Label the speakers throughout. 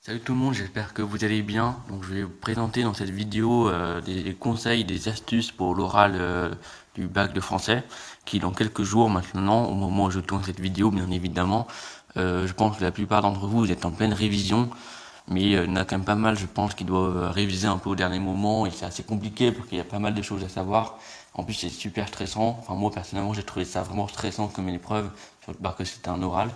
Speaker 1: Salut tout le monde, j'espère que vous allez bien. Donc je vais vous présenter dans cette vidéo des conseils, des astuces pour l'oral du bac de français, qui dans quelques jours maintenant, au moment où je tourne cette vidéo, bien évidemment, je pense que la plupart d'entre vous, vous êtes en pleine révision, mais il y en a quand même pas mal, je pense, qui doivent réviser un peu au dernier moment, et c'est assez compliqué parce qu'il y a pas mal de choses à savoir. En plus, c'est super stressant. Enfin, moi personnellement, j'ai trouvé ça vraiment stressant comme une épreuve, surtout parce que c'était un oral.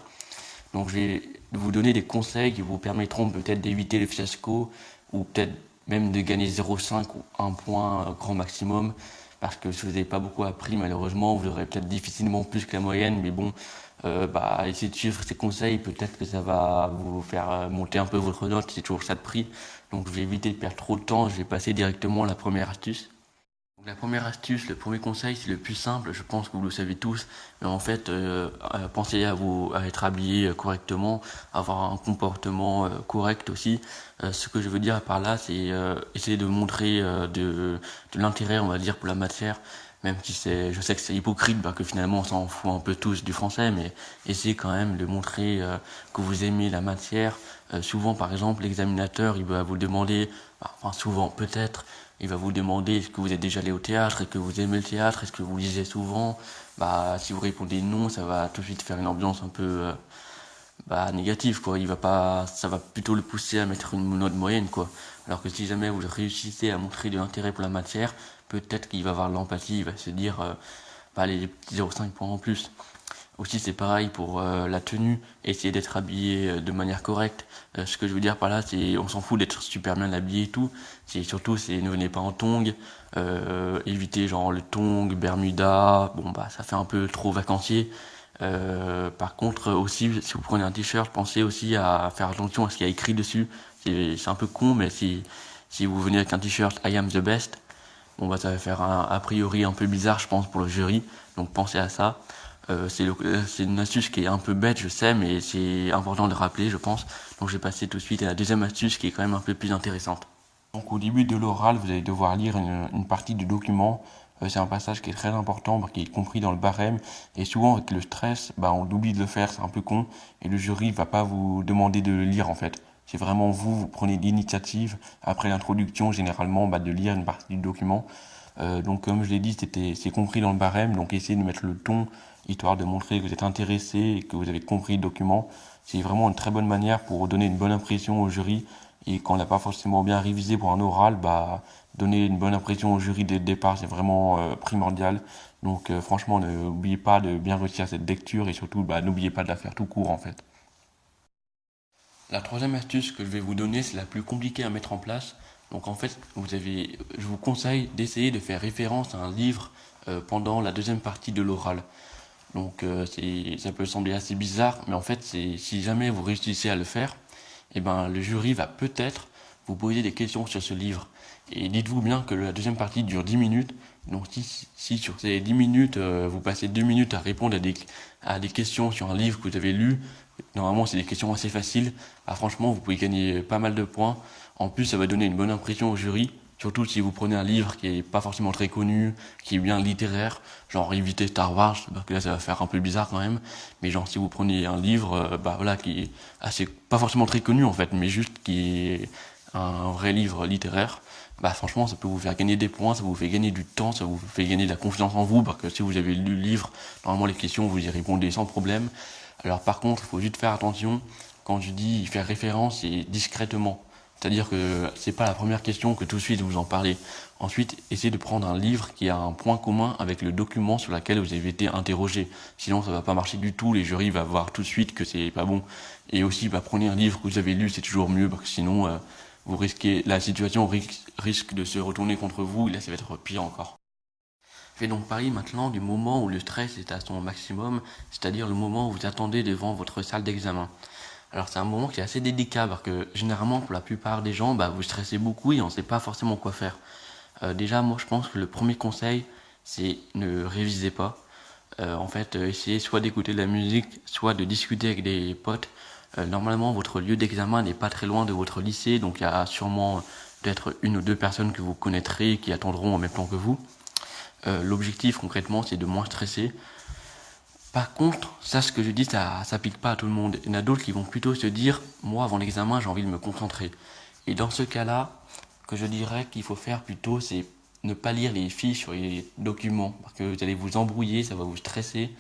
Speaker 1: Donc je vais vous donner des conseils qui vous permettront peut-être d'éviter le fiasco ou peut-être même de gagner 0,5 ou 1 point grand maximum. Parce que si vous n'avez pas beaucoup appris, malheureusement, vous aurez peut-être difficilement plus que la moyenne. Mais bon, essayez de suivre ces conseils. Peut-être que ça va vous faire monter un peu votre note. C'est toujours ça de prix. Donc je vais éviter de perdre trop de temps. Je vais passer directement à la première astuce. Donc, la première astuce, le premier conseil, c'est le plus simple, je pense que vous le savez tous, mais en fait, pensez à être habillé correctement, avoir un comportement correct aussi. Ce que je veux dire par là, c'est essayer de montrer de l'intérêt, on va dire, pour la matière, même si je sais que c'est hypocrite, que finalement on s'en fout un peu tous du français, mais essayez quand même de montrer que vous aimez la matière. Souvent, par exemple, l'examinateur, il va vous demander, enfin souvent peut-être, il va vous demander est-ce que vous êtes déjà allé au théâtre, est-ce que vous aimez le théâtre, est-ce que vous lisez souvent. Si vous répondez non, ça va tout de suite faire une ambiance un peu négative, quoi. Ça va plutôt le pousser à mettre une note moyenne, quoi. Alors que si jamais vous réussissez à montrer de l'intérêt pour la matière, peut-être qu'il va avoir de l'empathie, il va se dire les petits 0,5 points en plus. Aussi, c'est pareil pour la tenue, essayer d'être habillé de manière correcte. Ce que je veux dire par là, c'est on s'en fout d'être super bien habillé et tout. C'est surtout, c'est ne venez pas en tongs, évitez genre le tong, Bermuda. Bon ça fait un peu trop vacancier. Par contre, aussi, si vous prenez un t-shirt, pensez aussi à faire attention à ce qu'il y a écrit dessus. C'est un peu con, mais si vous venez avec un t-shirt I am the best, ça va faire un a priori un peu bizarre, je pense, pour le jury. Donc pensez à ça. C'est une astuce qui est un peu bête, je sais, mais c'est important de rappeler, je pense. Donc je vais passer tout de suite à la deuxième astuce qui est quand même un peu plus intéressante. Donc au début de l'oral, vous allez devoir lire une partie du document. C'est un passage qui est très important, qui est compris dans le barème. Et souvent avec le stress, on oublie de le faire, c'est un peu con. Et le jury va pas vous demander de le lire en fait. C'est vraiment vous prenez l'initiative, après l'introduction généralement, de lire une partie du document. Donc comme je l'ai dit, c'est compris dans le barème, donc essayez de mettre le ton, histoire de montrer que vous êtes intéressé et que vous avez compris le document. C'est vraiment une très bonne manière pour donner une bonne impression au jury. Et quand on n'a pas forcément bien révisé pour un oral, donner une bonne impression au jury dès le départ, c'est vraiment primordial. Donc franchement, n'oubliez pas de bien réussir cette lecture et surtout, n'oubliez pas de la faire tout court en fait. La troisième astuce que je vais vous donner, c'est la plus compliquée à mettre en place. Donc en fait, je vous conseille d'essayer de faire référence à un livre pendant la deuxième partie de l'oral. Donc ça peut sembler assez bizarre, mais en fait, si jamais vous réussissez à le faire, le jury va peut-être vous poser des questions sur ce livre. Et dites-vous bien que la deuxième partie dure 10 minutes. Donc si sur ces 10 minutes, vous passez 2 minutes à répondre à des questions sur un livre que vous avez lu, normalement c'est des questions assez faciles, franchement vous pouvez gagner pas mal de points. En plus ça va donner une bonne impression au jury. Surtout si vous prenez un livre qui est pas forcément très connu, qui est bien littéraire, genre évitez Star Wars, parce que là ça va faire un peu bizarre quand même. Mais genre si vous prenez un livre, qui est assez, pas forcément très connu en fait, mais juste qui est un vrai livre littéraire, franchement ça peut vous faire gagner des points, ça vous fait gagner du temps, ça vous fait gagner de la confiance en vous, parce que si vous avez lu le livre, normalement les questions vous y répondez sans problème. Alors par contre, il faut juste faire attention, quand je dis faire référence, c'est discrètement. C'est-à-dire que c'est pas la première question que tout de suite vous en parlez. Ensuite, essayez de prendre un livre qui a un point commun avec le document sur lequel vous avez été interrogé. Sinon, ça va pas marcher du tout. Les jurys vont voir tout de suite que c'est pas bon. Et aussi, prenez un livre que vous avez lu, c'est toujours mieux, parce que sinon, la situation risque de se retourner contre vous, et là, ça va être pire encore. Faites donc pari maintenant du moment où le stress est à son maximum, c'est-à-dire le moment où vous attendez devant votre salle d'examen. Alors c'est un moment qui est assez délicat parce que généralement pour la plupart des gens, vous stressez beaucoup et on ne sait pas forcément quoi faire. Déjà moi je pense que le premier conseil c'est ne révisez pas. Essayez soit d'écouter de la musique, soit de discuter avec des potes. Normalement votre lieu d'examen n'est pas très loin de votre lycée, donc il y a sûrement peut-être une ou deux personnes que vous connaîtrez qui attendront en même temps que vous. L'objectif concrètement c'est de moins stresser. Par contre, ça, ce que je dis, ça s'applique pas à tout le monde. Il y en a d'autres qui vont plutôt se dire, moi, avant l'examen, j'ai envie de me concentrer. Et dans ce cas-là, que je dirais qu'il faut faire plutôt, c'est ne pas lire les fiches sur les documents, parce que vous allez vous embrouiller, ça va vous stresser.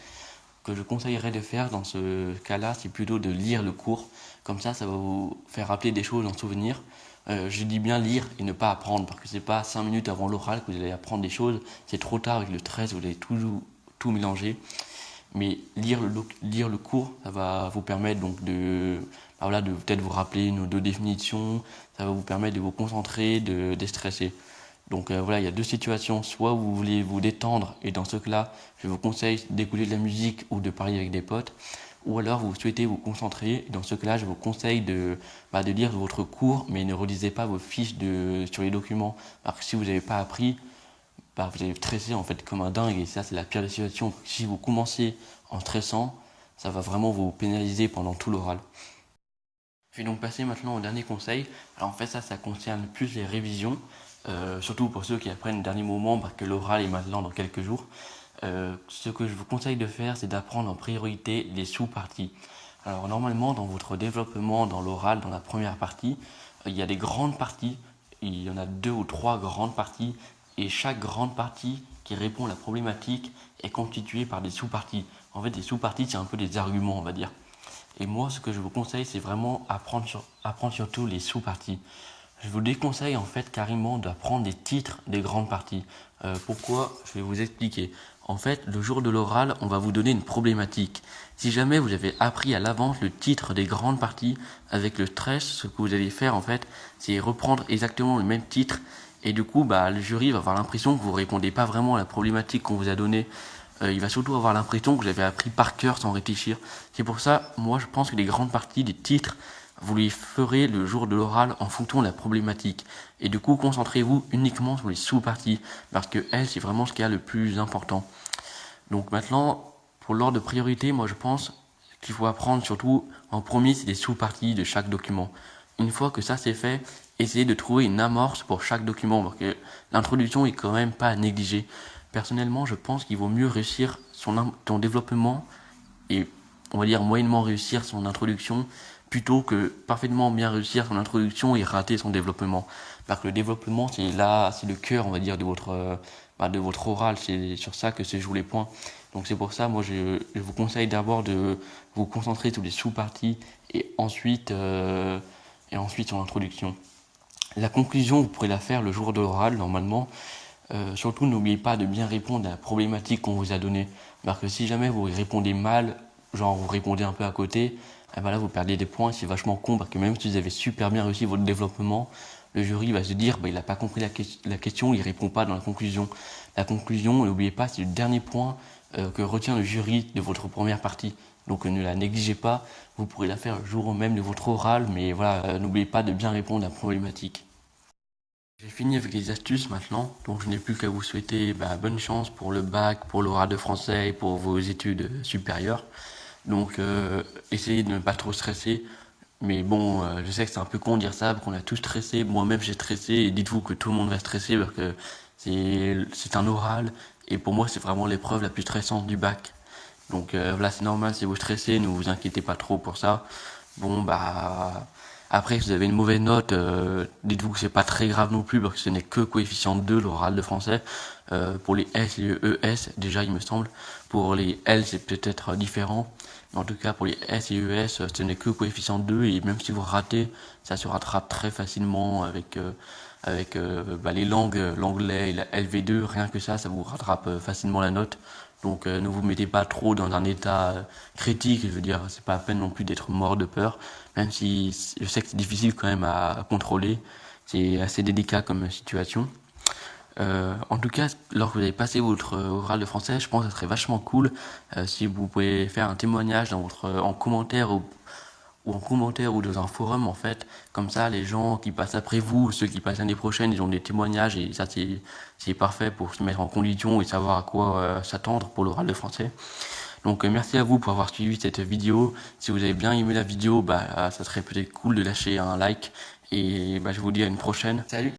Speaker 1: Ce que je conseillerais de faire dans ce cas-là, c'est plutôt de lire le cours. Comme ça va vous faire rappeler des choses en souvenir. Je dis bien lire et ne pas apprendre, parce que c'est pas 5 minutes avant l'oral que vous allez apprendre des choses. C'est trop tard avec le stress, vous allez tout mélanger. Mais lire le cours, ça va vous permettre donc de peut-être vous rappeler une ou deux définitions, ça va vous permettre de vous concentrer, de déstresser. Donc voilà, il y a deux situations. Soit vous voulez vous détendre, et dans ce cas-là, je vous conseille d'écouter de la musique ou de parler avec des potes. Ou alors vous souhaitez vous concentrer, et dans ce cas-là, je vous conseille de lire votre cours, mais ne relisez pas vos fiches sur les documents. Parce que si vous n'avez pas appris, vous allez stresser en fait comme un dingue, et ça c'est la pire des situations. Si vous commencez en stressant, ça va vraiment vous pénaliser pendant tout l'oral. Je vais donc passer maintenant au dernier conseil. Alors en fait ça concerne plus les révisions, surtout pour ceux qui apprennent au dernier moment, parce que l'oral est maintenant dans quelques jours. Ce que je vous conseille de faire, c'est d'apprendre en priorité les sous-parties. Alors normalement dans votre développement, dans l'oral, dans la première partie, il y a des grandes parties, il y en a 2 ou 3 grandes parties, et chaque grande partie qui répond à la problématique est constituée par des sous-parties. En fait, des sous-parties, c'est un peu des arguments, on va dire. Et moi, ce que je vous conseille, c'est vraiment apprendre surtout les sous-parties. Je vous déconseille en fait carrément d'apprendre des titres des grandes parties. Pourquoi? Je vais vous expliquer. En fait, le jour de l'oral, on va vous donner une problématique. Si jamais vous avez appris à l'avance le titre des grandes parties, avec le stress, ce que vous allez faire en fait, c'est reprendre exactement le même titre. Et du coup, le jury va avoir l'impression que vous ne répondez pas vraiment à la problématique qu'on vous a donnée. Il va surtout avoir l'impression que vous avez appris par cœur sans réfléchir. C'est pour ça, moi je pense que les grandes parties des titres, vous les ferez le jour de l'oral en fonction de la problématique. Et du coup, concentrez-vous uniquement sur les sous-parties, parce que elles, c'est vraiment ce qui est le plus important. Donc maintenant, pour l'ordre de priorité, moi je pense qu'il faut apprendre surtout en premier, c'est les sous-parties de chaque document. Une fois que ça c'est fait, essayez de trouver une amorce pour chaque document, parce que l'introduction est quand même pas à négliger. Personnellement, je pense qu'il vaut mieux réussir ton développement et, on va dire, moyennement réussir son introduction, plutôt que parfaitement bien réussir son introduction et rater son développement. Parce que le développement, c'est le cœur, on va dire, de votre oral. C'est sur ça que se jouent les points. Donc c'est pour ça, moi, je vous conseille d'abord de vous concentrer sur les sous-parties et ensuite sur l'introduction. La conclusion, vous pourrez la faire le jour de l'oral, normalement. Surtout, n'oubliez pas de bien répondre à la problématique qu'on vous a donnée. Parce que si jamais vous répondez mal, genre vous répondez un peu à côté, là vous perdez des points. C'est vachement con, parce que même si vous avez super bien réussi votre développement, le jury va se dire il n'a pas compris la question, il répond pas dans la conclusion. La conclusion, n'oubliez pas, c'est le dernier point que retient le jury de votre première partie. Donc ne la négligez pas, vous pourrez la faire le jour même de votre oral, mais voilà, n'oubliez pas de bien répondre à la problématique. J'ai fini avec les astuces maintenant, donc je n'ai plus qu'à vous souhaiter bonne chance pour le bac, pour l'oral de français et pour vos études supérieures. Donc essayez de ne pas trop stresser, mais bon, je sais que c'est un peu con de dire ça, qu'on a tous stressé, moi-même j'ai stressé, et dites-vous que tout le monde va stresser parce que c'est un oral, et pour moi c'est vraiment l'épreuve la plus stressante du bac. Donc voilà, c'est normal si vous stressez, ne vous inquiétez pas trop pour ça. Bon après, si vous avez une mauvaise note, dites-vous que c'est pas très grave non plus, parce que ce n'est que coefficient 2, l'oral de français. Pour les S et les ES, déjà il me semble. Pour les L, c'est peut-être différent. Mais en tout cas, pour les S et ES, ce n'est que coefficient 2, et même si vous ratez, ça se rattrape très facilement avec les langues, l'anglais et la LV2, rien que ça vous rattrape facilement la note. Donc ne vous mettez pas trop dans un état critique, je veux dire, c'est pas la peine non plus d'être mort de peur, même si je sais que c'est difficile quand même à contrôler, c'est assez délicat comme situation. En tout cas, lorsque vous avez passé votre oral de français, je pense que ça serait vachement cool si vous pouvez faire un témoignage en commentaire ou dans un forum en fait. Comme ça, les gens qui passent après vous, ceux qui passent l'année prochaine, ils ont des témoignages, et ça c'est parfait pour se mettre en condition et savoir à quoi s'attendre pour l'oral de français. Donc merci à vous pour avoir suivi cette vidéo. Si vous avez bien aimé la vidéo, ça serait peut-être cool de lâcher un like, et je vous dis à une prochaine. Salut!